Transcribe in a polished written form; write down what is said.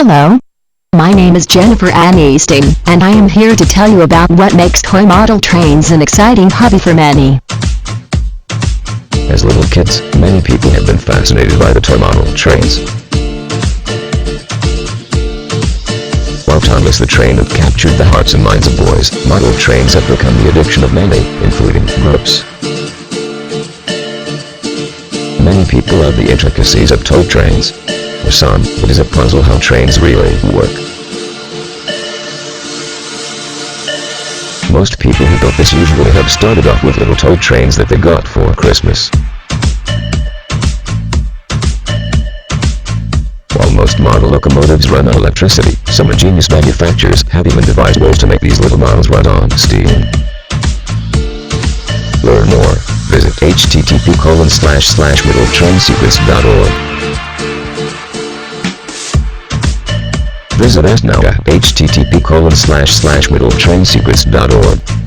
Hello. My name is Jennifer Aniston, and I am here to tell you about what makes toy model trains an exciting hobby for many. As little kids, many people have been fascinated by the toy model trains. While Thomas the Train have captured the hearts and minds of boys, model trains have become the addiction of many, including grown-ups. Many people love the intricacies of toy trains. For some, it is a puzzle how trains really work. Most people who built this usually have started off with little toy trains that they got for Christmas. While most model locomotives run on electricity, some ingenious manufacturers have even devised ways to make these little models run on steam. Learn more. Visit http://middletrainsecrets.org. Visit us now at http://middletrainsecrets.org.